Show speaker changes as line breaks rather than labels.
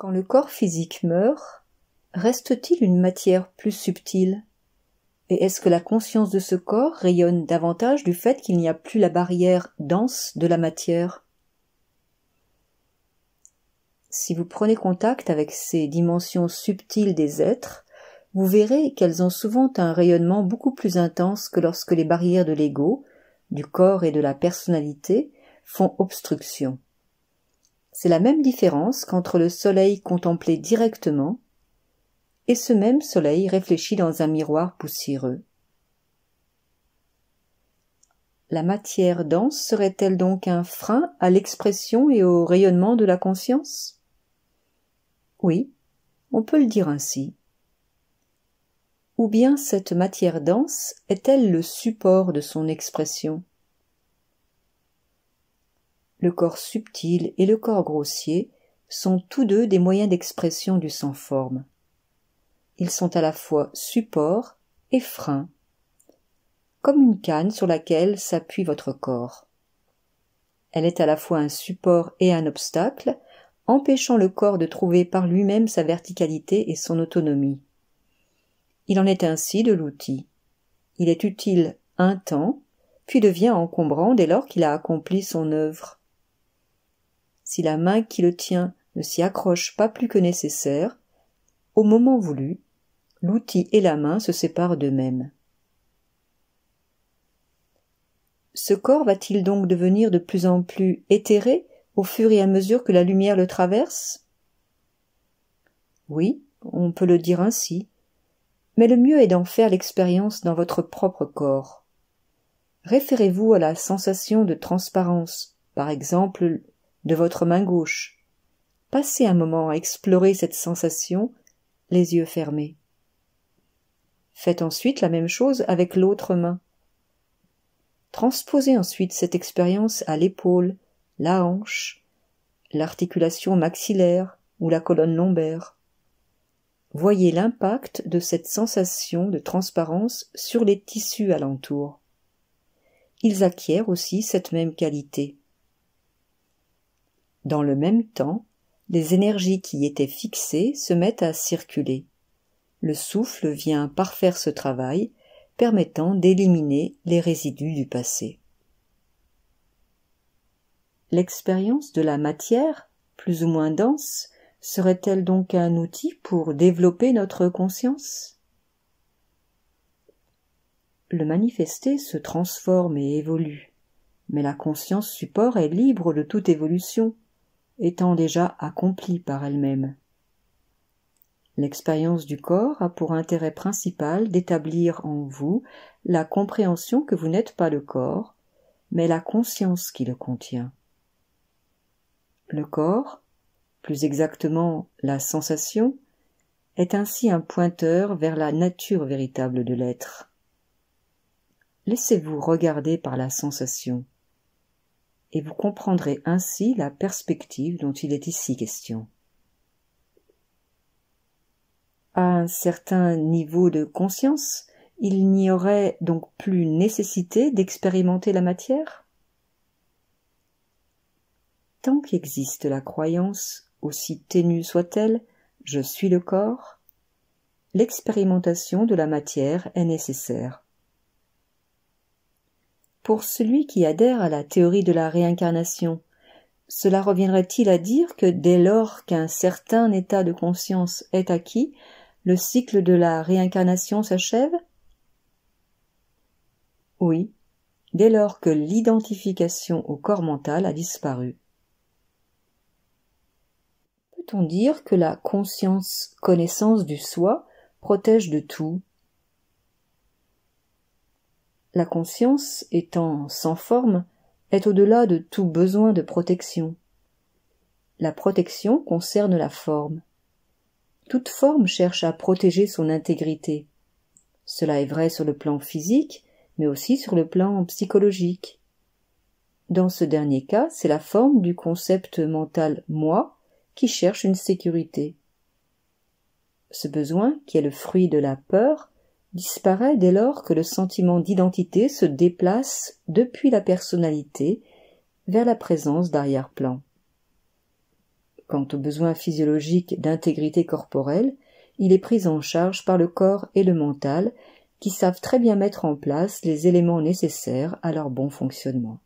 Quand le corps physique meurt, reste-t-il une matière plus subtile? Et est-ce que la conscience de ce corps rayonne davantage du fait qu'il n'y a plus la barrière dense de la matière? Si vous prenez contact avec ces dimensions subtiles des êtres, vous verrez qu'elles ont souvent un rayonnement beaucoup plus intense que lorsque les barrières de l'ego, du corps et de la personnalité font obstruction. C'est la même différence qu'entre le soleil contemplé directement et ce même soleil réfléchi dans un miroir poussiéreux. La matière dense serait-elle donc un frein à l'expression et au rayonnement de la conscience? Oui, on peut le dire ainsi. Ou bien cette matière dense est-elle le support de son expression? Le corps subtil et le corps grossier sont tous deux des moyens d'expression du sans-forme. Ils sont à la fois support et frein, comme une canne sur laquelle s'appuie votre corps. Elle est à la fois un support et un obstacle, empêchant le corps de trouver par lui-même sa verticalité et son autonomie. Il en est ainsi de l'outil. Il est utile un temps, puis devient encombrant dès lors qu'il a accompli son œuvre. Si la main qui le tient ne s'y accroche pas plus que nécessaire, au moment voulu, l'outil et la main se séparent d'eux-mêmes. Ce corps va-t-il donc devenir de plus en plus éthéré au fur et à mesure que la lumière le traverse? Oui, on peut le dire ainsi, mais le mieux est d'en faire l'expérience dans votre propre corps. Référez-vous à la sensation de transparence, par exemple, de votre main gauche. Passez un moment à explorer cette sensation, les yeux fermés. Faites ensuite la même chose avec l'autre main. Transposez ensuite cette expérience à l'épaule, la hanche, l'articulation maxillaire ou la colonne lombaire. Voyez l'impact de cette sensation de transparence sur les tissus alentour. Ils acquièrent aussi cette même qualité. Dans le même temps, les énergies qui y étaient fixées se mettent à circuler. Le souffle vient parfaire ce travail, permettant d'éliminer les résidus du passé. L'expérience de la matière, plus ou moins dense, serait-elle donc un outil pour développer notre conscience? Le manifesté se transforme et évolue, mais la conscience support est libre de toute évolution, étant déjà accomplie par elle-même. L'expérience du corps a pour intérêt principal d'établir en vous la compréhension que vous n'êtes pas le corps, mais la conscience qui le contient. Le corps, plus exactement la sensation, est ainsi un pointeur vers la nature véritable de l'être. Laissez-vous regarder par la sensation, et vous comprendrez ainsi la perspective dont il est ici question. À un certain niveau de conscience, il n'y aurait donc plus nécessité d'expérimenter la matière? Tant qu'existe la croyance, aussi ténue soit-elle, je suis le corps, l'expérimentation de la matière est nécessaire. Pour celui qui adhère à la théorie de la réincarnation, cela reviendrait-il à dire que dès lors qu'un certain état de conscience est acquis, le cycle de la réincarnation s'achève? Oui, dès lors que l'identification au corps mental a disparu. Peut-on dire que la conscience-connaissance du soi protège de tout? La conscience, étant sans forme, est au-delà de tout besoin de protection. La protection concerne la forme. Toute forme cherche à protéger son intégrité. Cela est vrai sur le plan physique, mais aussi sur le plan psychologique. Dans ce dernier cas, c'est la forme du concept mental « moi » qui cherche une sécurité. Ce besoin, qui est le fruit de la peur, disparaît dès lors que le sentiment d'identité se déplace depuis la personnalité vers la présence d'arrière-plan. Quant aux besoins physiologiques d'intégrité corporelle, il est pris en charge par le corps et le mental, qui savent très bien mettre en place les éléments nécessaires à leur bon fonctionnement.